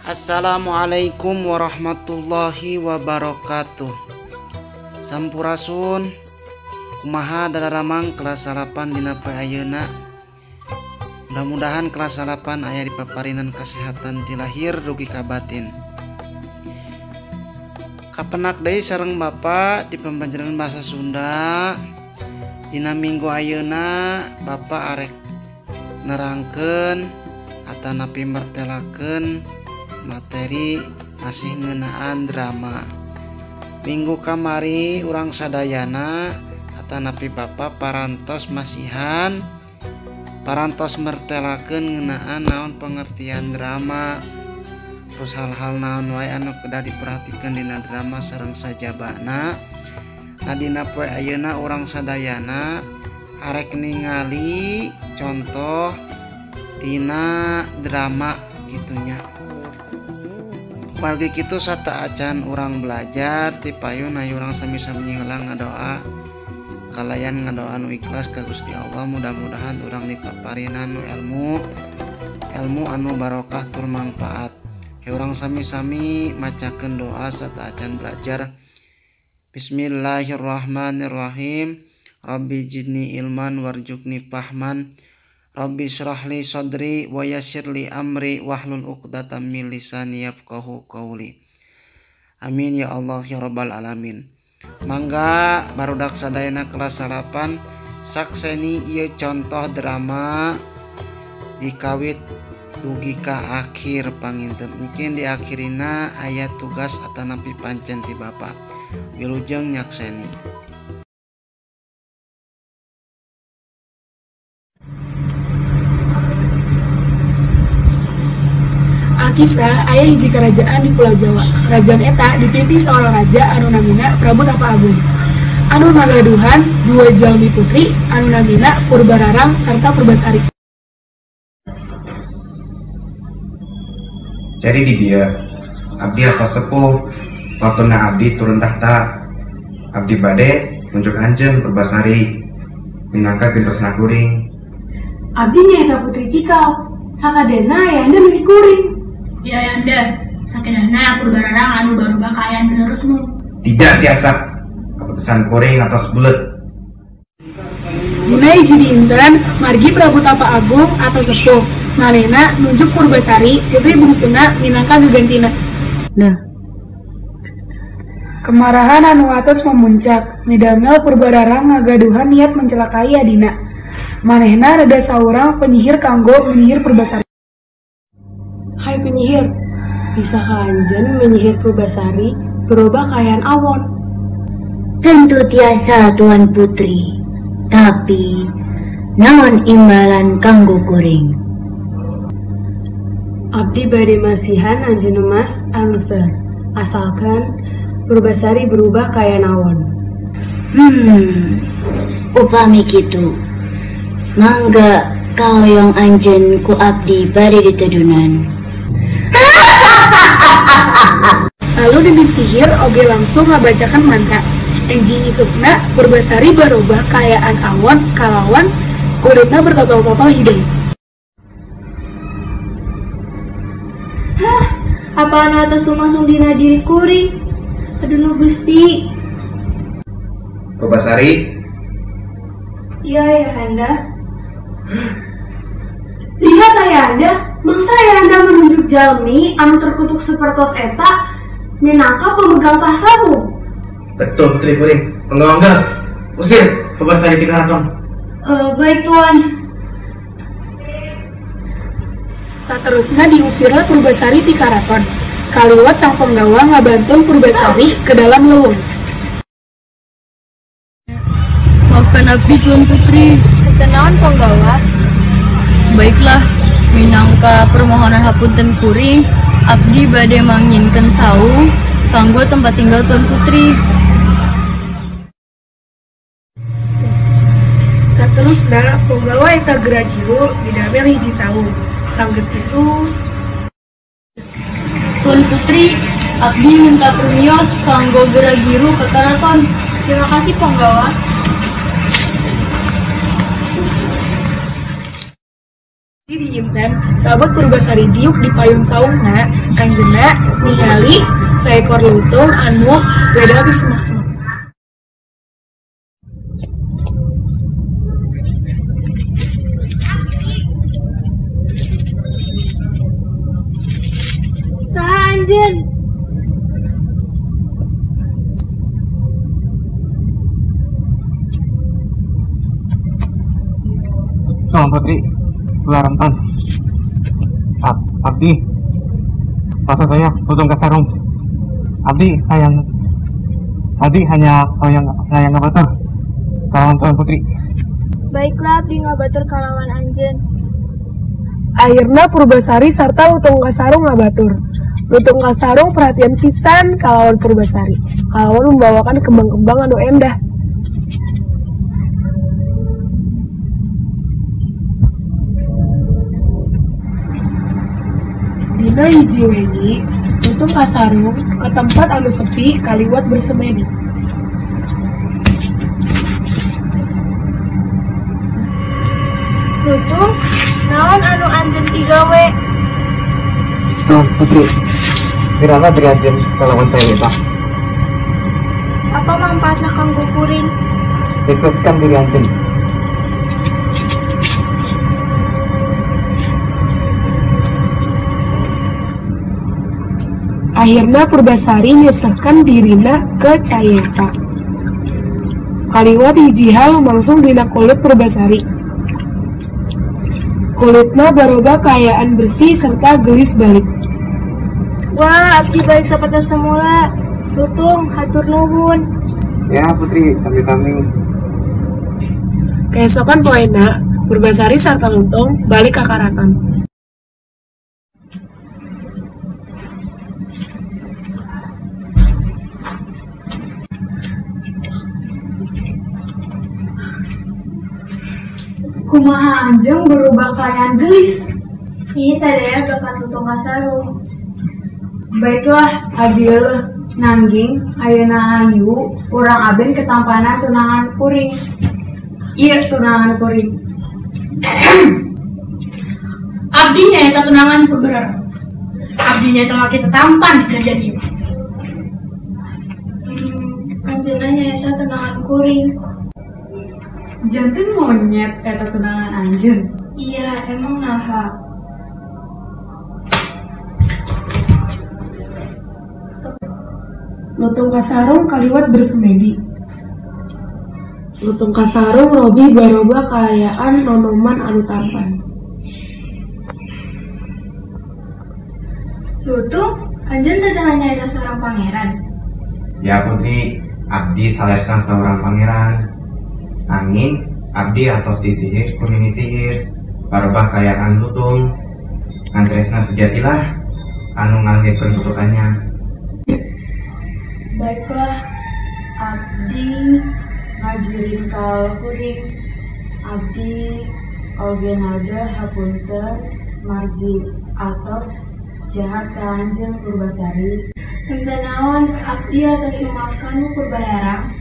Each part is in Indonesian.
Assalamualaikum warahmatullahi wabarakatuh. Sampurasun kumaha dadaramang kelas 8 dina poe ayeuna. Mudah-mudahan kelas 8 aya di paparinan kesehatan ti lahir dugi ka batin. Kapenak deui sareng Bapak di pembelajaran bahasa Sunda. Dina minggu ayeuna Bapak arek nerangkeun atanapi mertelakeun materi masih ngeunaan drama. Minggu kamari urang sadayana atanapi Bapak parantos masihan parantos mertelakeun ngeunaan naon pengertian drama, terus hal-hal naon wae anu kedah diperhatikeun dina drama sareng sajabana. Dina poe ayeuna urang sadayana arek ningali contoh tina drama gitunya. Margi kitu sata acan urang belajar ti payun aya urang sami-sami heula ngadoa kalayan ngadoa anu ikhlas ka Gusti Allah. Mudah-mudahan urang dipaparinan ilmu anu barokah tur manfaat. Urang sami-sami macakeun doa sata acan belajar. Bismillahirrahmanirrahim. Rabbi jidni ilman warjukni fahman. Rabbi syrahli sadri wa yassirli amri wahlul 'uqdatam min lisani yafqahu qawli. Amin ya Allah ya rabbal alamin. Mangga barudak sadayana kelas 8 sakseni ieu contoh drama dikawit dugi ka akhir panginten. Mungkin di akhirina aya tugas atanapi pancen ti Bapak. Wilujeng nyakseni. Kisah aya hiji kerajaan di Pulau Jawa. Kerajaan eta dipimpin seorang raja anu namina Prabu Tapa Agung. Anu ngagaduhan dua jalmi putri anu namina Purbararang sarta Purbasari. Jadi di dia abdi apa sepuh wakuna abdi turun tahta abdi bade nunjuk anjeun Purbasari minangka gentosna kuring. Abdi nyaeta putri Cikal sakadena ayahanda milik kuring. Ya Ayanda, sakedahna Purbararang anu barubah ka Ayanda resmu. Tidak tiasa keputusan kuring atos bulet. Dina hiji dinten margi Prabu Tapa Agung atau sepuh manehna nunjuk Purbasari putri bungsuna minangka gegantina. Kemarahan anu atos memuncak, midamel Purbararang ngagaduhan niat mencelakai Adina. Manehna rada saurang penyihir kanggo menyihir Purbasari. Hai penyihir, bisakah anjen menyihir Purbasari berubah kayaan awon? Tentu tiasa Tuan Putri, tapi naon imbalan kanggo kuring? Abdi bade masihan anjeun emas anu seueur, asalkan Purbasari berubah kayaan awon. Upami kitu, mangga kaoyong anjeun ku abdi bade ditedunan. Lalu demi sihir oge langsung ngabacakan mantra. Enjing isukna Purbasari berubah kayaan awon kalawan kulitna bertotol-totol hidung. Hah, apaan atas lumangsung dina diri kuring? Aduh nu Gusti. Purbasari, Iya Ayahanda. Lihat Ayahanda, mangsa Ayahanda menunjuk jalmi anu terkutuk sapertos eta minangka pemegang tahtamu. betul putri kuring. Enggak, usir Purbasari ti karaton. Baik Tuan. Saterusna diusirlah Purbasari ti karaton. Kaliwat sang penggawa ngabantun Purbasari ke dalam leuweung. Maafkan abdi Tuan Putri. Kenaon penggawa? Baiklah, minangka permohonan hapunten kuring, abdi bade manginkeun saung kanggo tempat tinggal Tuan Putri. Saterusna penggawa eta geragiru didamel hiji saung. Sanggeus itu Tuan Putri, abdi minta permios kanggo geragiru ke karaton. Terima kasih penggawa. Diinten sahabat Purbasari diuk di payung saungna anjeunna ningali seekor lutung anu beda di semak-semak. Saha anjeun? Tolong Putri, keluaran tan. Abdi, masa saya Lutung Kasarung. Abdi hanya yang ngabatur. Kawan Putri. Baiklah, abdi ngabatur kalawan anjeun. Akhirna Purbasari sarta Lutung Kasarung ngabatur. Lutung Kasarung perhatian pisan kalawan Purbasari. Kalawan membawakan kembang-kembang anu endah. Dina hiji wengi, Lutung Kasarung ke tempat anu sepi kaliwat bersemedi. Lutung, naon anu anjeun pigawe? Tuan Putri, kira-kira beriajen kalawan saya eta. Apa manfaatna kanggo kuring? Besokkan diri anjen. Akhirnya Purbasari nyesehkan dirina ke Cayeta. Kaliwat hiji hal langsung dina kulit Purbasari. Kulitna baroba kayaan bersih serta gelis balik. Wah, abdi balik seperti semula. Lutung, hatur nuhun. Ya Putri, sami-sami. Keesokan poena, Purbasari sarta Lutung balik ke Karaton. Kumaha anjeung berubah kayaan gelis. Ini sadaya bakat Lutung Kasarung. Baiklah, abdi leuh nangging ayeuna hayu urang aben ketampanan tunangan kuring. Ieu tunangan kuring. Abdi nyaeta tunangan Purbarara. Abdi nyaeta laki tetampan di kerjaan ieu. Anjeunna nyaeta tunangan kuring. Janten monyet eta tunangan anjeun. Iya, emang naha. Lutung Kasarung kaliwat bersemedi. Lutung Kasarung robi baroba kayaan nonoman anu tampan. Lutung, anjeun teh nyaeta seorang pangeran. Ya Putri, abdi salahkan seorang pangeran. Angin, abdi atos disihir kunini sihir. Parobah kayaan lutung. Antresna sejatilah anu nganggekeun kutukannya. Baiklah, abdi ngajurin kal kuring. Abdi oge nada hapunten margi atos jahat ka anjeun Purbasari. Henteu naon, abdi atos memaafkan Purbarara.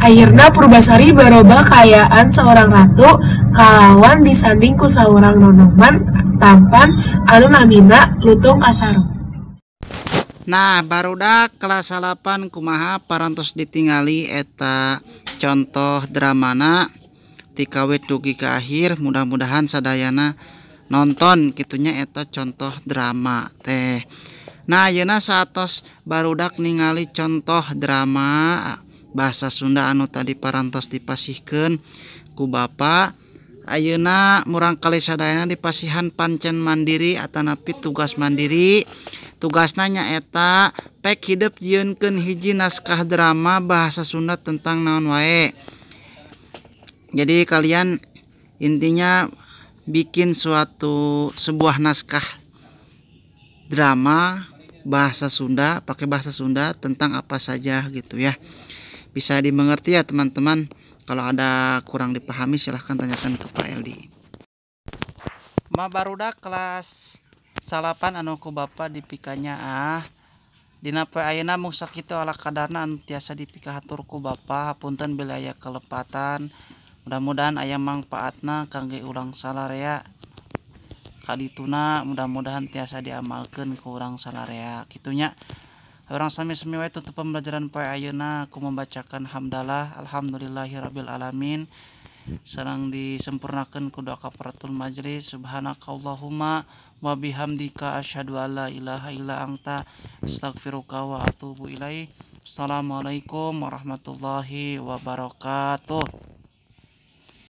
Akhirna Purbasari baroba kayaan seorang ratu kalawan disanding ku saurang nonoman tampan anu namina Lutung Kasarung. Nah, barudak kelas 8 kumaha parantos ditingali eta contoh dramana ti kawit dugi ke akhir. Mudah-mudahan sadayana nonton kitunya eta contoh drama teh. Nah, ayeuna satos barudak ningali contoh drama bahasa Sunda anu tadi parantos dipasihkeun ku Bapa. Ayeuna murang kali sadayana dipasihan pancen mandiri atanapi tugas mandiri. Tugasna nyaeta pek hidup nyieunkeun hiji naskah drama bahasa Sunda tentang naon wae. Jadi kalian intinya bikin sebuah naskah drama bahasa Sunda, pakai bahasa Sunda tentang apa saja gitu ya. Bisa dimengerti ya teman-teman. Kalau ada kurang dipahami silahkan tanyakan ke Pak Eldi. Ma barudak kelas salapan anu ku Bapa dipikanya dina poe ayeuna mung sakitu ala kadarna anu tiasa dipika hatur ku Bapa. Hapunten bila aya kelepatan Mudah-mudahan aya mangpaatna kangge urang salarea. Kadituna mudah-mudahan tiasa diamalkeun ku urang salarea. Kitunya urang sami-sami wae tutup pembelajaran poe ayeuna ku membacakan hamdalah alhamdulillahirabbil alamin sareng disempurnakeun ku doa kafaratul majlis. Subhanakallahumma wa bihamdika asyhadu alla ilaha illa anta astaghfiruka wa atubu ilaik. Assalamualaikum warahmatullahi wabarakatuh.